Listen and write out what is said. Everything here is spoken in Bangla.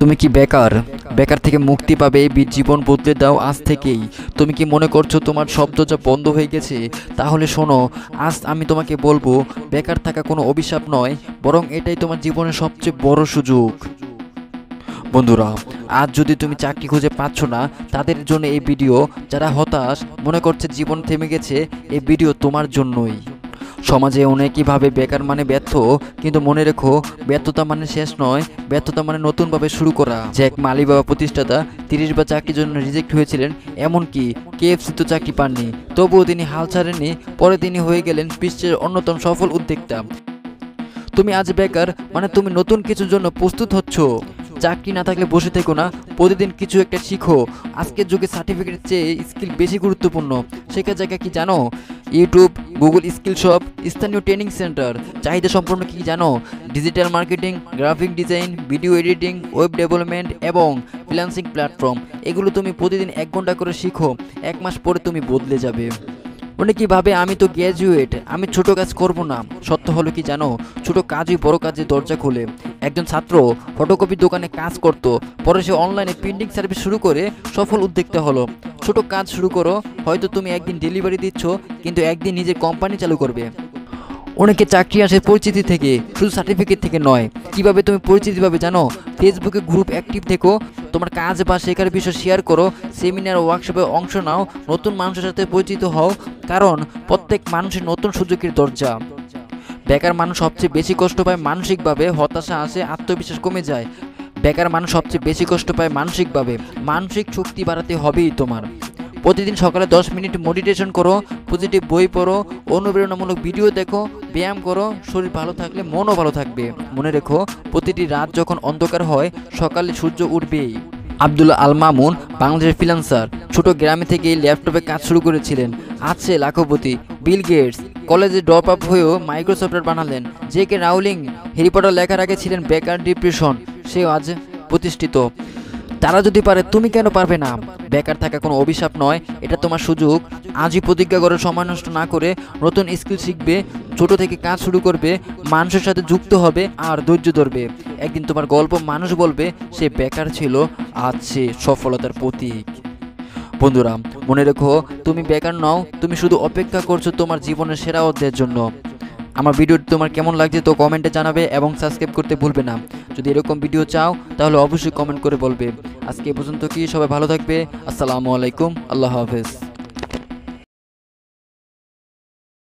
তুমি কি বেকার? বেকার থেকে মুক্তি পাবে, জীবন বদলে দাও আজ থেকেই। তুমি কি মনে করছো তোমার সব দরজা বন্ধ হয়ে গেছে? তাহলে শোনো, আজ আমি তোমাকে বলবো, বেকার থাকা কোনো অভিশাপ নয়, বরং এটাই তোমার জীবনের সবচেয়ে বড় সুযোগ। বন্ধুরা, আজ যদি তুমি চাকরি খুঁজে পাচ্ছ না, তাদের জন্য এই ভিডিও। যারা হতাশ, মনে করছে জীবন থেমে গেছে, এই ভিডিও তোমার জন্যই। সমাজে অনেকই ভাবে বেকার মানে ব্যর্থ, কিন্তু মনে রেখো, ব্যর্থতা মানে শেষ নয়, ব্যর্থতা মানে নতুনভাবে শুরু করা। জ্যাক মা আলিবাবা প্রতিষ্ঠাতা 30 বার চাকরির জন্য রিজেক্ট হয়েছিলেন, এমনকি কেএফসি তো চাকরি পাননি, তবুও তিনি হাল ছাড়েননি। পরে তিনি হয়ে গেলেন বিশ্বের অন্যতম সফল উদ্যোক্তা। তুমি আজ বেকার মানে তুমি নতুন কিছুর জন্য প্রস্তুত হচ্ছ। চাকরি না থাকলে বসে থেকো না, প্রতিদিন কিছু একটা শিখো। আজকের যুগে সার্টিফিকেটের চেয়ে স্কিল বেশি গুরুত্বপূর্ণ। শেখার জায়গা কি জানো? ইউটিউব, গুগল স্কিল শপ, স্থানীয় ট্রেনিং সেন্টার। চাহিদা সম্পূর্ণ কি জানো? Digital marketing, graphic design, video editing, web development এবং ফ্রিল্যান্সিং প্ল্যাটফর্ম। এগুলো তুমি প্রতিদিন 1 ঘন্টা করে শিখো, 1 মাস পরে তুমি বদলে যাবে। অনেকেই ভাবে আমি তো গ্র্যাজুয়েট, আমি ছোট কাজ করব না। সত্য হলো কি জানো? ছোট কাজই বড় কাজে দরজা খোলে। একজন ছাত্র ফটোকপি দোকানে কাজ করত, পরে সে অনলাইনে প্রিন্টিং সার্ভিস শুরু করে সফল উদ্যোক্তা হলো। ছোট কাজ শুরু করো, হয়তো তুমি একদিন ডেলিভারি দিচ্ছ, কিন্তু একদিন নিজের কোম্পানি চালু করবে। অনেকে চাকরি আসে পরিচিতি থেকে, শুধু সার্টিফিকেট থেকে নয়। কিভাবে তুমি পরিচিতি পাবে জানো? ফেসবুকে গ্রুপ অ্যাক্টিভ থেকো, তোমার কাজ বা শেখার বিষয় শেয়ার করো, সেমিনার ওয়ার্কশপে অংশ নাও, নতুন মানুষের সাথে পরিচিত হও, কারণ প্রত্যেক মানুষের নতুন সুযোগের দরজা। বেকার মানুষ সবচেয়ে বেশি কষ্ট পায় মানসিকভাবে, হতাশা আসে, আত্মবিশ্বাস কমে যায়। বেকার মানুষ সবচেয়ে বেশি কষ্ট পায় মানসিকভাবে। মানসিক শক্তি বাড়াতে হবেই তোমার। প্রতিদিন সকালে 10 মিনিট মেডিটেশন করো, পজিটিভ বই পড়ো, অনুপ্রেরণামূলক ভিডিও দেখো, ব্যায়াম করো। শরীর ভালো থাকলে মনও ভালো থাকবে। মনে রেখো, প্রতিটি রাত যখন অন্ধকার হয়, সকালে সূর্য উঠবেই। আব্দুল আল মামুন বাংলাদেশের ফ্রিল্যান্সার, ছোট গ্রামে থেকে ল্যাপটপে কাজ শুরু করেছিলেন। আজ সে লাখপতি। বিল গেটস কলেজে ড্রপ আপ হয়েও মাইক্রোসফট বানালেন। J K Rowling Harry Potter লেখার আগে ছিলেন বেকার, ডিপ্রেশন, সেও আজ প্রতিষ্ঠিত। তারা যদি পারে, তুমি কেন পারবে না? বেকার থাকা কোনো অভিশাপ নয়, এটা তোমার সুযোগ। আজই প্রতিজ্ঞা করে সময় নষ্ট না করে নতুন স্কিল শিখবে, ছোট থেকে কাজ শুরু করবে, মানুষের সাথে যুক্ত হবে আর ধৈর্য ধরবে। একদিন তোমার গল্প মানুষ বলবে, সে বেকার ছিল, আজ সে সফলতার প্রতীক। বন্ধুরা, মনে রেখো, তুমি বেকার নও, তুমি শুধু অপেক্ষা করছো তোমার জীবনের সেরা অধ্যায়ের জন্য। আমার ভিডিওটি তোমার কেমন লাগছে তো কমেন্টে জানাবে এবং সাবস্ক্রাইব করতে ভুলবে না। যদি এরকম ভিডিও চাও তাহলে অবশ্যই কমেন্ট করে বলবে। আজকে এ পর্যন্ত কি, সবাই ভালো থাকবে। আসসালামু আলাইকুম, আল্লাহ হাফেজ।